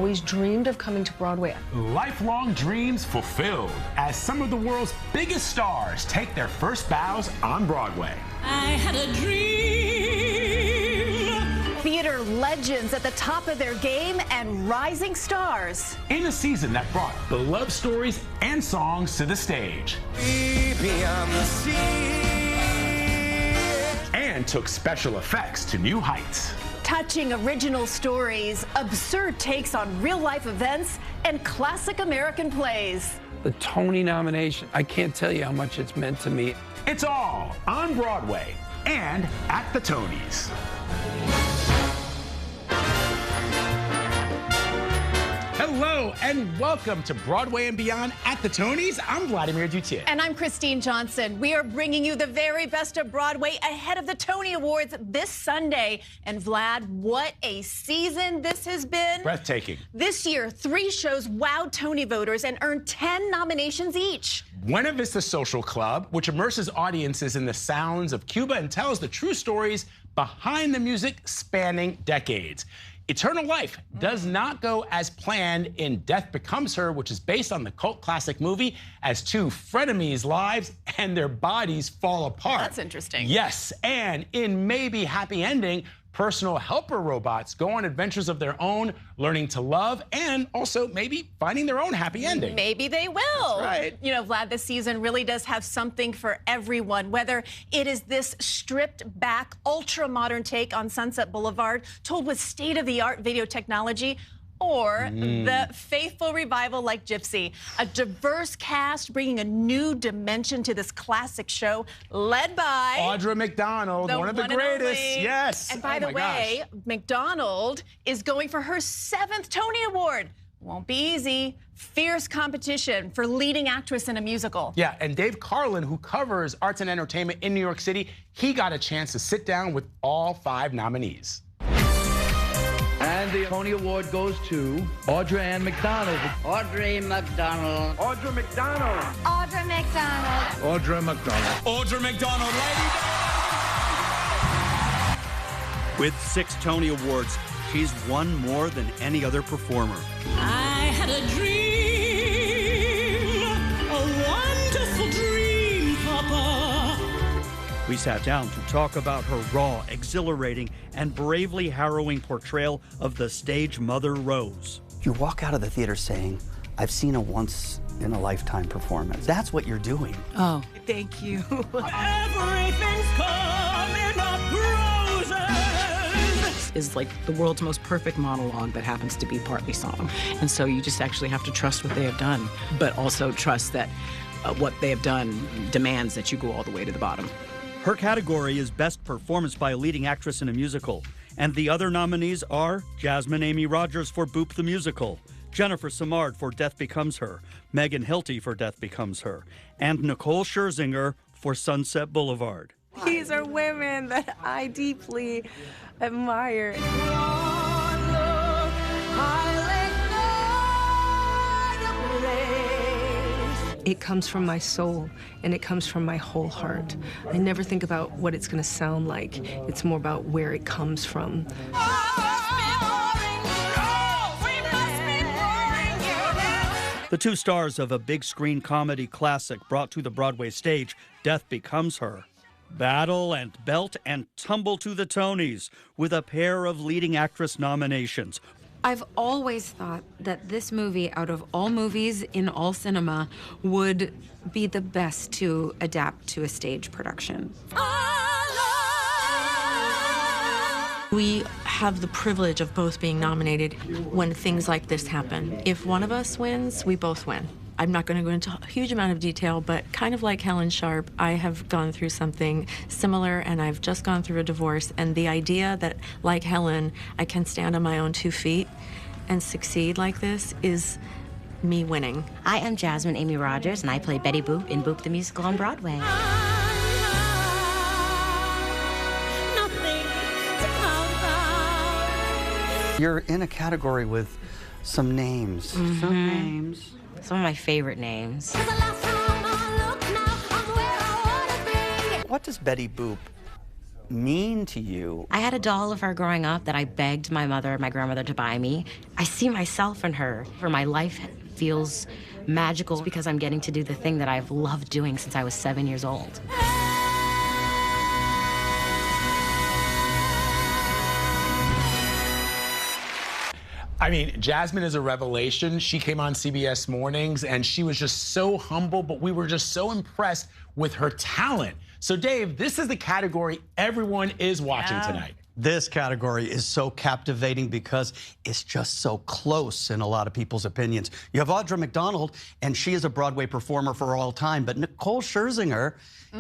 always dreamed of coming to Broadway. Lifelong dreams fulfilled as some of the world's biggest stars take their first bows on Broadway. I had a dream. Theater legends at the top of their game and rising stars. In a season that brought beloved stories and songs to the stage. Beyond the sea. And took special effects to new heights. Touching original stories, absurd takes on real-life events, and classic American plays. The Tony nomination, I can't tell you how much it's meant to me. It's all on Broadway and at the Tonys. Hello and welcome to Broadway and Beyond at the Tonys. I'm Vladimir Duthiers. And I'm Kristine Johnson. We are bringing you the very best of Broadway ahead of the Tony Awards this Sunday. And Vlad, what a season this has been. Breathtaking. This year, 3 shows wowed Tony voters and earned 10 nominations each. Buena Vista Social Club, which immerses audiences in the sounds of Cuba and tells the true stories behind the music spanning decades. Eternal Life does not go as planned in Death Becomes Her, which is based on the cult classic movie, as 2 frenemies' lives and their bodies fall apart. That's interesting. Yes, and in Maybe Happy Ending, personal helper robots go on adventures of their own, learning to love and also maybe finding their own happy ending. Maybe they will. That's right. You know, Vlad, this season really does have something for everyone, whether it is this stripped back, ultra modern take on Sunset Boulevard, told with state-of-the-art video technology, or the faithful revival like Gypsy, a diverse cast bringing a new dimension to this classic show, led by Audra McDonald, one of the greatest. Yes. And by the way, McDonald is going for her 7th Tony Award. Won't be easy. Fierce competition for leading actress in a musical. Yeah, and Dave Carlin, who covers arts and entertainment in New York City, he got a chance to sit down with all 5 nominees. And the Tony Award goes to Audra McDonald. Audrey McDonald. Audra McDonald. Audra McDonald. Audra McDonald. Audra McDonald, lady. With 6 Tony Awards, she's won more than any other performer. I had a dream, a wonderful dream, Papa. We sat down to talk about her raw, exhilarating, and bravely harrowing portrayal of the stage mother Rose. You walk out of the theater saying, I've seen a once-in-a-lifetime performance. That's what you're doing. Oh, thank you. Everything's coming up roses. Is like the world's most perfect monologue that happens to be partly song. And so you just actually have to trust what they have done, but also trust that what they have done demands that you go all the way to the bottom. Her category is Best Performance by a Leading Actress in a Musical. And the other nominees are Jasmine Amy Rogers for Boop the Musical, Jennifer Simard for Death Becomes Her, Megan Hilty for Death Becomes Her, and Nicole Scherzinger for Sunset Boulevard. These are women that I deeply admire. It comes from my soul, and it comes from my whole heart. I never think about what it's going to sound like. It's more about where it comes from. The 2 stars of a big screen comedy classic brought to the Broadway stage, Death Becomes Her, battle and belt and tumble to the Tonys with a pair of leading actress nominations. I've always thought that this movie, out of all movies in all cinema, would be the best to adapt to a stage production. We have the privilege of both being nominated when things like this happen. If one of us wins, we both win. I'm not going to go into a huge amount of detail, but kind of like Helen Sharp, I have gone through something similar, and I've just gone through a divorce. And the idea that, like Helen, I can stand on my own 2 feet and succeed like this is me winning. I am Jasmine Amy Rogers, and I play Betty Boop in Boop the Musical on Broadway. You're in a category with some names. Some names. Some of my favorite names. What does Betty Boop mean to you? I had a doll of her growing up that I begged my mother, my grandmother to buy me. I see myself in her. For my life feels magical because I'm getting to do the thing that I've loved doing since I was 7 years old. I mean, Jasmine is a revelation. She came on CBS Mornings, and she was just so humble, but we were just so impressed with her talent. So, Dave, this is the category everyone is watching tonight. This category is so captivating because it's just so close in a lot of people's opinions. You have Audra McDonald, and she is a Broadway performer for all time, but Nicole Scherzinger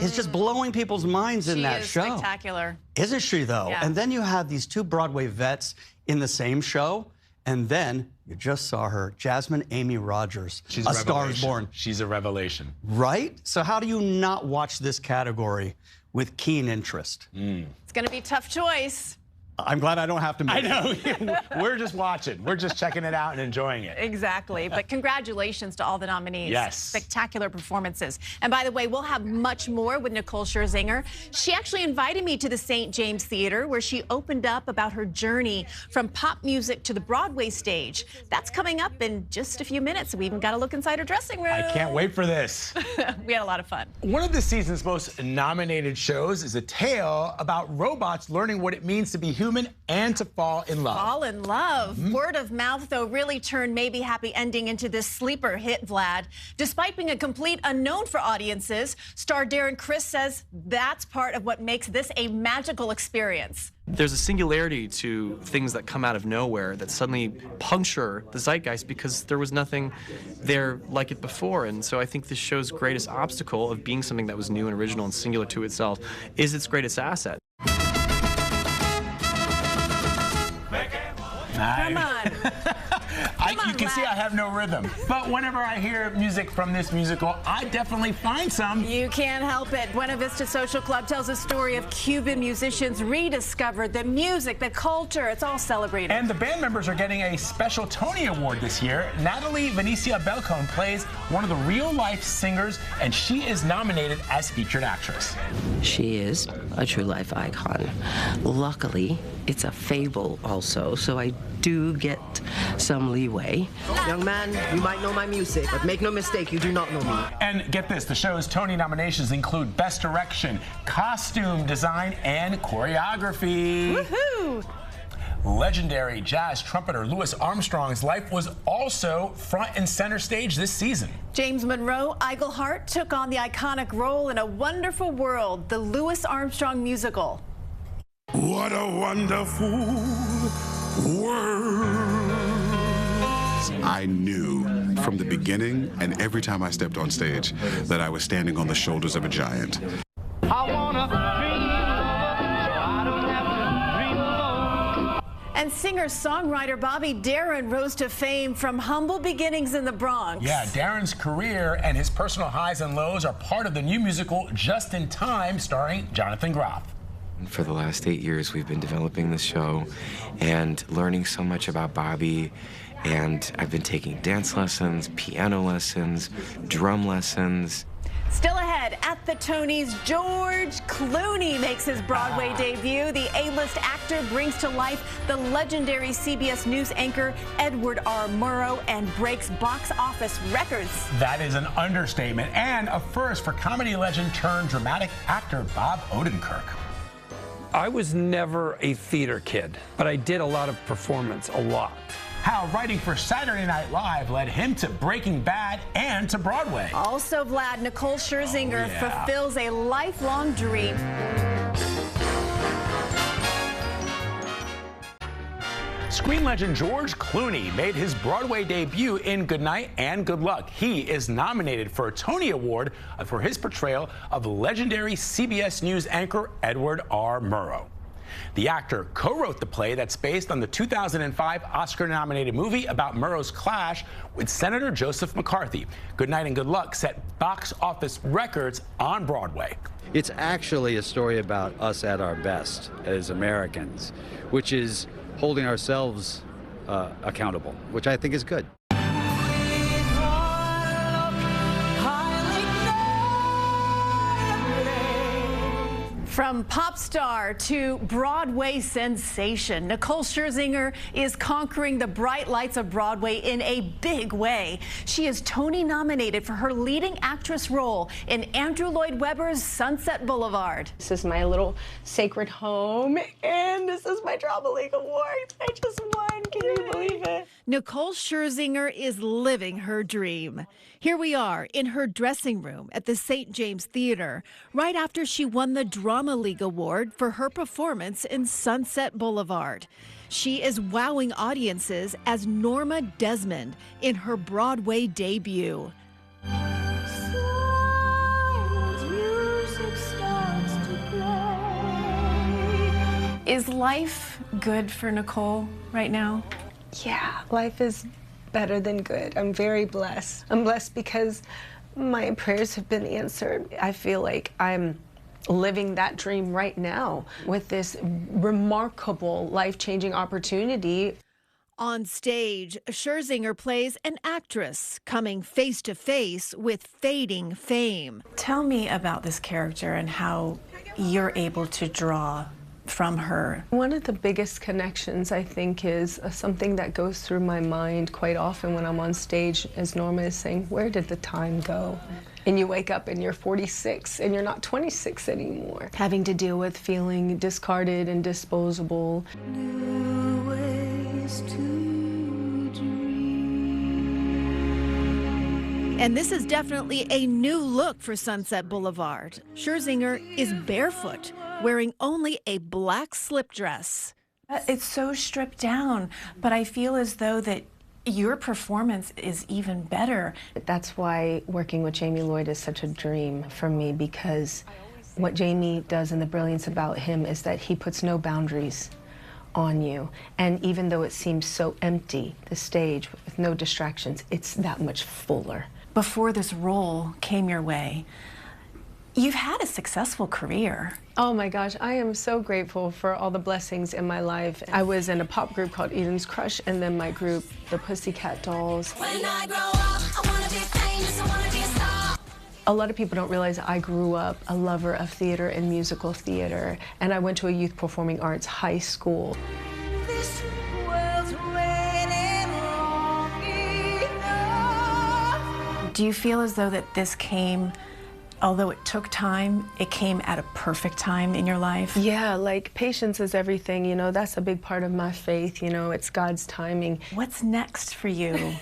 is just blowing people's minds in that show. She is spectacular. Isn't she, though? Yeah. And then you have these two Broadway vets in the same show, and then you just saw her, Jasmine Amy Rogers, She's A Star Is Born. She's a revelation. Right? So how do you not watch this category with keen interest? It's going to be a tough choice. I'm glad I don't have to make I know. We're just watching. We're just checking it out and enjoying it. Exactly. But congratulations to all the nominees. Yes. Spectacular performances. And by the way, we'll have much more with Nicole Scherzinger. She actually invited me to the St. James Theater, where she opened up about her journey from pop music to the Broadway stage. That's coming up in just a few minutes. We even got to look inside her dressing room. I can't wait for this. We had a lot of fun. One of the season's most nominated shows is a tale about robots learning what it means to be human and to fall in love. Fall in love. Word of mouth, though, really turned Maybe Happy Ending into this sleeper hit, Vlad. Despite being a complete unknown for audiences, star Darren Criss says that's part of what makes this a magical experience. There's a singularity to things that come out of nowhere that suddenly puncture the zeitgeist because there was nothing there like it before. And so I think this show's greatest obstacle of being something that was new and original and singular to itself is its greatest asset. Come on. You can see I have no rhythm. But whenever I hear music from this musical, I definitely find some. You can't help it. Buena Vista Social Club tells a story of Cuban musicians rediscovered the music, the culture. It's all celebrated. And the band members are getting a special Tony Award this year. Natalie Venecia Belcon plays one of the real-life singers, and she is nominated as featured actress. She is a true life icon. Luckily, it's a fable also, so I do get some leeway. Young man, you might know my music, but make no mistake, you do not know me. And get this, the show's Tony nominations include Best Direction, Costume Design, and Choreography. Woohoo! Legendary jazz trumpeter Louis Armstrong's life was also front and center stage this season. James Monroe Iglehart took on the iconic role in A Wonderful World, the Louis Armstrong musical. What a wonderful world. I knew from the beginning and every time I stepped on stage that I was standing on the shoulders of a giant. I wanna dream, so I don't have to dream alone. And singer-songwriter Bobby Darin rose to fame from humble beginnings in the Bronx. Yeah, Darin's career and his personal highs and lows are part of the new musical Just in Time, starring Jonathan Groff. For the last 8 years, we've been developing this show and learning so much about Bobby. And I've been taking dance lessons, piano lessons, drum lessons. Still ahead, at the Tonys, George Clooney makes his Broadway debut. The A-list actor brings to life the legendary CBS News anchor Edward R. Murrow and breaks box office records. That is an understatement and a first for comedy legend turned dramatic actor Bob Odenkirk. I was never a theater kid, but I did a lot of performance, a lot. How writing for Saturday Night Live led him to Breaking Bad and to Broadway. Also, Vlad, Nicole Scherzinger fulfills a lifelong dream. Screen legend George Clooney made his Broadway debut in Good Night and Good Luck. He is nominated for a Tony Award for his portrayal of legendary CBS News anchor Edward R. Murrow. The actor co-wrote the play that's based on the 2005 Oscar-nominated movie about Murrow's clash with Senator Joseph McCarthy. Good Night and Good Luck set box office records on Broadway. It's actually a story about us at our best as Americans, which is holding ourselves accountable, which I think is good. From pop star to Broadway sensation, Nicole Scherzinger is conquering the bright lights of Broadway in a big way. She is Tony nominated for her leading actress role in Andrew Lloyd Webber's Sunset Boulevard. This is my little sacred home, and this is my Drama League Award. I just won. Can you believe it? Nicole Scherzinger is living her dream. Here we are in her dressing room at the St. James Theater, right after she won the Drama League Award for her performance in Sunset Boulevard. She is wowing audiences as Norma Desmond in her Broadway debut. Is life good for Nicole right now? Yeah, life is better than good. I'm very blessed. I'm blessed because my prayers have been answered. I feel like I'm living that dream right now with this remarkable, life-changing opportunity. On stage, Scherzinger plays an actress coming face to face with fading fame. Tell me about this character and how you're able to draw from her. One of the biggest connections, I think, is something that goes through my mind quite often when I'm on stage, as Norma is saying, where did the time go? And you wake up and you're 46 and you're not 26 anymore. Having to deal with feeling discarded and disposable. New ways to dream. And this is definitely a new look for Sunset Boulevard. Scherzinger is barefoot, wearing only a black slip dress. It's so stripped down, but I feel as though that your performance is even better. That's why working with Jamie Lloyd is such a dream for me, because what Jamie does and the brilliance about him is that he puts no boundaries on you. And even though it seems so empty, the stage with no distractions, it's that much fuller. Before this role came your way, you've had a successful career. Oh my gosh, I am so grateful for all the blessings in my life. I was in a pop group called Eden's Crush, and then my group, the Pussycat Dolls. When I grow up, I wanna be famous, I wanna be a star. A lot of people don't realize I grew up a lover of theater and musical theater, and I went to a youth performing arts high school. This world's waiting long enough. Do you feel as though that this came, although it took time, it came at a perfect time in your life? Yeah, like patience is everything, you know, that's a big part of my faith, you know, it's God's timing. What's next for you?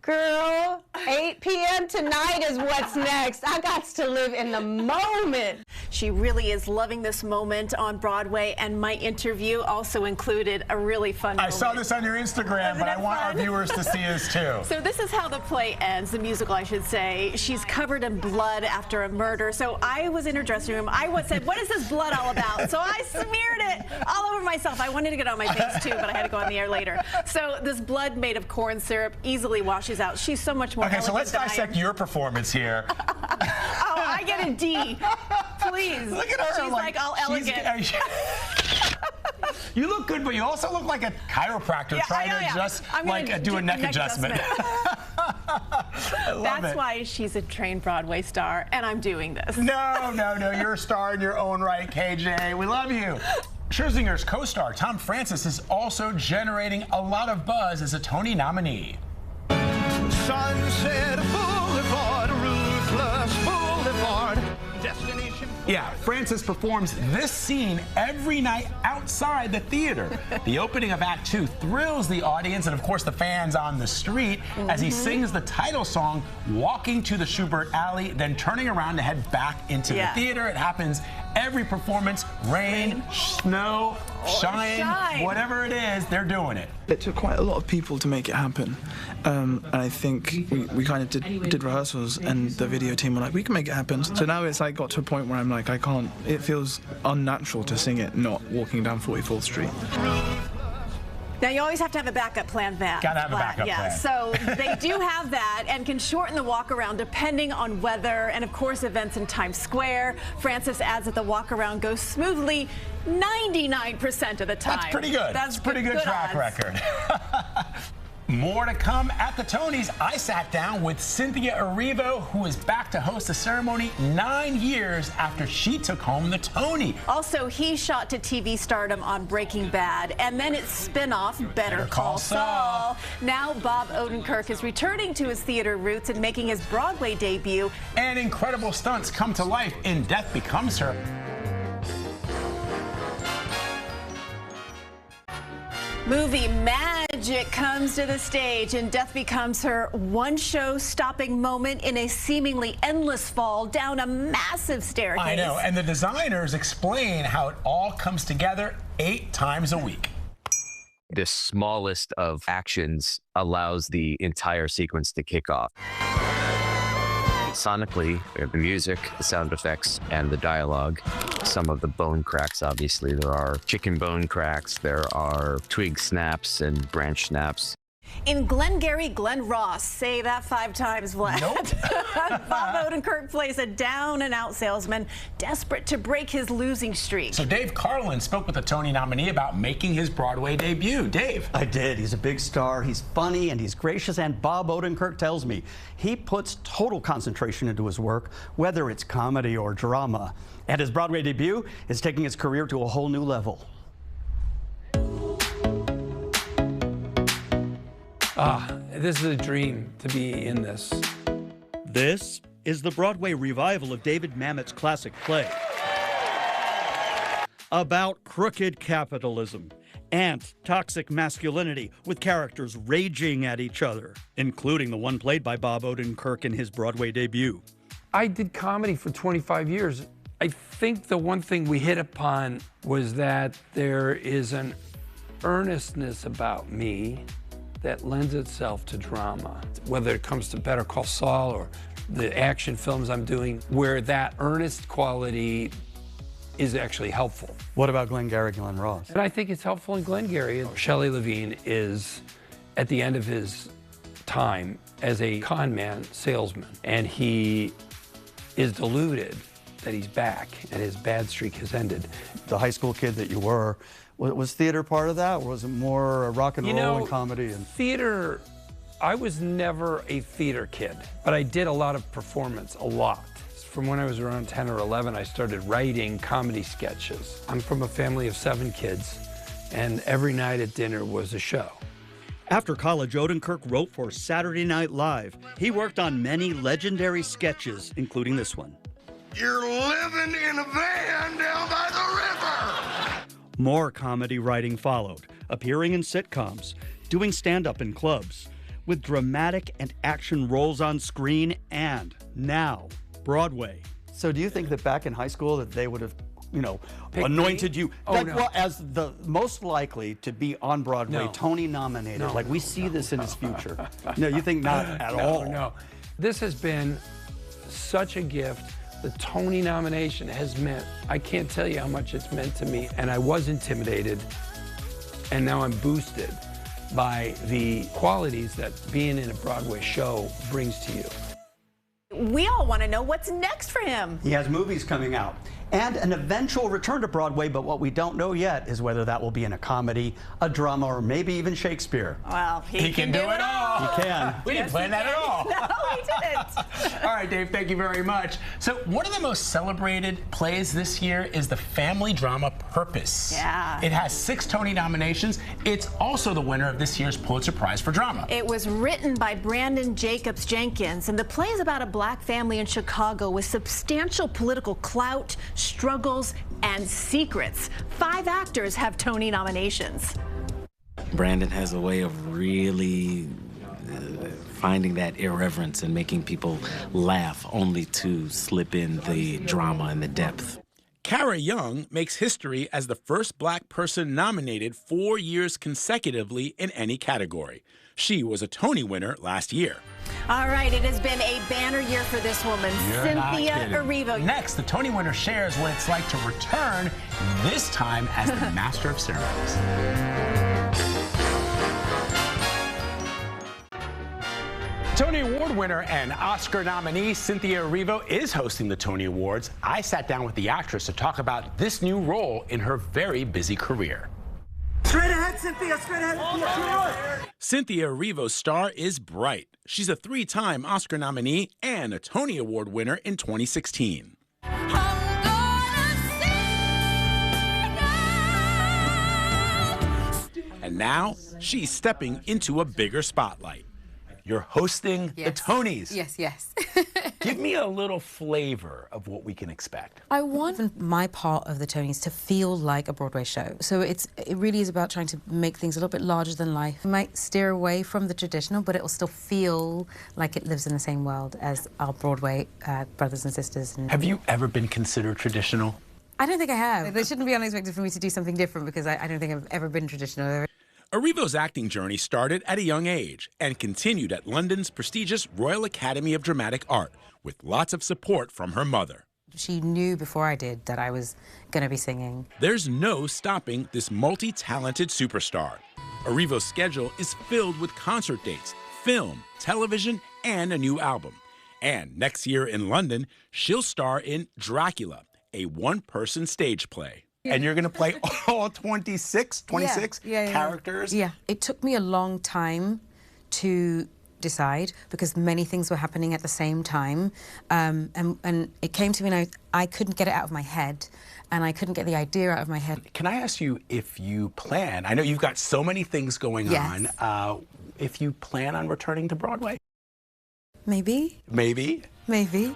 Girl, 8 p.m. tonight is what's next. I got to live in the moment. She really is loving this moment on Broadway, and my interview also included a really fun moment. I saw this on your Instagram, but I want our viewers to see this too. So this is how the play ends, the musical, I should say. She's covered in blood after a murder. So I was in her dressing room. I said, what is this blood all about? So I smeared it all over myself. I wanted to get it on my face too, but I had to go on the air later. So this blood made of corn syrup easily washes out. She's so much more Okay, so let's elegant than I am. dissect your performance here. Oh, I get a D. Please. Look at her. She's like all elegant. You look good, but you also look like a chiropractor trying to just do a neck adjustment. I love That's it. why she's a trained Broadway star, and I'm doing this. No, you're a star in your own right, KJ. We love you. Scherzinger's co-star Tom Francis is also generating a lot of buzz as a Tony nominee. Sunset Boulevard, ruthless boulevard, destination. Yeah, Francis performs this scene every night outside the theater. The opening of Act 2 thrills the audience and, of course, the fans on the street as he sings the title song, walking to the Schubert Alley, then turning around to head back into the theater. It happens every performance, rain, snow, shine, whatever it is, they're doing it. It took quite a lot of people to make it happen. And I think we kind of did rehearsals, and the video team were like, we can make it happen. So now it's like got to a point where I'm like, I can't, it feels unnatural to sing it not walking down 44th Street. Now, you always have to have a backup plan. Gotta have a backup plan. So they do have that and can shorten the walk around depending on weather and, of course, events in Times Square. Francis adds that the walk around goes smoothly 99% of the time. That's pretty good. That's pretty good track odds. record. More to come at the Tonys. I sat down with Cynthia Erivo, who is back to host the ceremony 9 years after she took home the Tony. Also, he shot to TV stardom on Breaking Bad, and then its spin-off, Better Call Saul. Now Bob Odenkirk is returning to his theater roots and making his Broadway debut. And incredible stunts come to life in Death Becomes Her. Movie magic comes to the stage and Death Becomes Her. One show-stopping moment in a seemingly endless fall down a massive staircase. I know, and the designers explain how it all comes together 8 times a week. The smallest of actions allows the entire sequence to kick off. Sonically, we have the music, the sound effects, and the dialogue. Some of the bone cracks, obviously. There are chicken bone cracks, there are twig snaps and branch snaps. In Glengarry Glen Ross, say that 5 times, Vlad. Nope. Bob Odenkirk plays a down-and-out salesman desperate to break his losing streak. So Dave Carlin spoke with a Tony nominee about making his Broadway debut. Dave. I did. He's a big star. He's funny and he's gracious. And Bob Odenkirk tells me he puts total concentration into his work, whether it's comedy or drama. And his Broadway debut is taking his career to a whole new level. This is a dream to be in this. This is the Broadway revival of David Mamet's classic play about crooked capitalism and toxic masculinity, with characters raging at each other, including the one played by Bob Odenkirk in his Broadway debut. I did comedy for 25 years. I think the one thing we hit upon was that there is an earnestness about me that lends itself to drama, whether it comes to Better Call Saul or the action films I'm doing, where that earnest quality is actually helpful. What about Glengarry Glen Ross? And I think it's helpful in Glengarry. Shelley Levine is at the end of his time as a con man salesman, and he is deluded that he's back and his bad streak has ended. The high school kid that you were, was theater part of that, or was it more rock and roll and comedy? Theater, I was never a theater kid, but I did a lot of performance, a lot. From when I was around 10 or 11, I started writing comedy sketches. I'm from a family of 7 kids, and every night at dinner was a show. After college, Odenkirk wrote for Saturday Night Live. He worked on many legendary sketches, including this one. You're living in a van down by the river. More comedy writing followed, appearing in sitcoms, doing stand-up in clubs, with dramatic and action roles on screen, and now, Broadway. So do you think that back in high school that they would have, Pick anointed me? you No. as the most likely to be on Broadway, No. Tony nominated? No, we see this in his future. No, you think not at all? No. This has been such a gift. The Tony nomination has meant, I can't tell you how much it's meant to me. And I was intimidated, and now I'm boosted by the qualities that being in a Broadway show brings to you. We all want to know what's next for him. He has movies coming out and an eventual return to Broadway, but what we don't know yet is whether that will be in a comedy, a drama, or maybe even Shakespeare. Well, he can do it all. He can. We didn't plan that at all. No, we didn't. All right, Dave, thank you very much. So one of the most celebrated plays this year is the family drama Purpose. Yeah. It has 6 Tony nominations. It's also the winner of this year's Pulitzer Prize for Drama. It was written by Brandon Jacobs Jenkins, and the play is about a black family in Chicago with substantial political clout, struggles, and secrets. 5 actors have Tony nominations. Brandon has a way of really finding that irreverence and making people laugh, only to slip in the drama and the depth. Kara Young makes history as the first black person nominated 4 years consecutively in any category. She was a Tony winner last year. All right, it has been a banner year for this woman, Cynthia Erivo. Next, the Tony winner shares what it's like to return, this time as the Master of Ceremonies. Tony Award winner and Oscar nominee Cynthia Erivo is hosting the Tony Awards. I sat down with the actress to talk about this new role in her very busy career. Straight ahead, Cynthia, straight ahead. Cynthia Erivo's star is bright. She's a 3-time Oscar nominee and a Tony Award winner in 2016. And now she's stepping into a bigger spotlight. You're hosting the Tonys. Yes, yes. Give me a little flavor of what we can expect. I want my part of the Tonys to feel like a Broadway show. So it really is about trying to make things a little bit larger than life. It might steer away from the traditional, but it will still feel like it lives in the same world as our Broadway brothers and sisters. Have you ever been considered traditional? I don't think I have. It shouldn't be unexpected for me to do something different because I don't think I've ever been traditional. Erivo's acting journey started at a young age and continued at London's prestigious Royal Academy of Dramatic Art with lots of support from her mother. She knew before I did that I was going to be singing. There's no stopping this multi-talented superstar. Erivo's schedule is filled with concert dates, film, television, and a new album. And next year in London, she'll star in Dracula, a one-person stage play. And you're going to play all 26 characters? Yeah. It took me a long time to decide because many things were happening at the same time. And it came to me and I couldn't get it out of my head and I couldn't get the idea out of my head. Can I ask you if you plan, I know you've got so many things going on, if you plan on returning to Broadway? Maybe. Maybe? Maybe.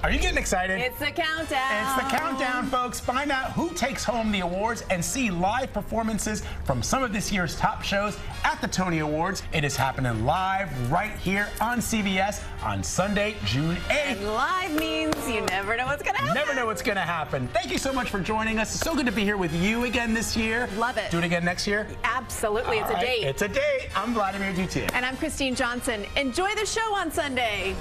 Are you getting excited? It's the countdown. It's the countdown, folks. Find out who takes home the awards and see live performances from some of this year's top shows at the Tony Awards. It is happening live right here on CBS on Sunday, June 8th. And live means you never know what's going to happen. Never know what's going to happen. Thank you so much for joining us. It's so good to be here with you again this year. Love it. Do it again next year? Absolutely. It's a date. It's a date. I'm Vladimir Duthiers. And I'm Kristine Johnson. Enjoy the show on Sunday.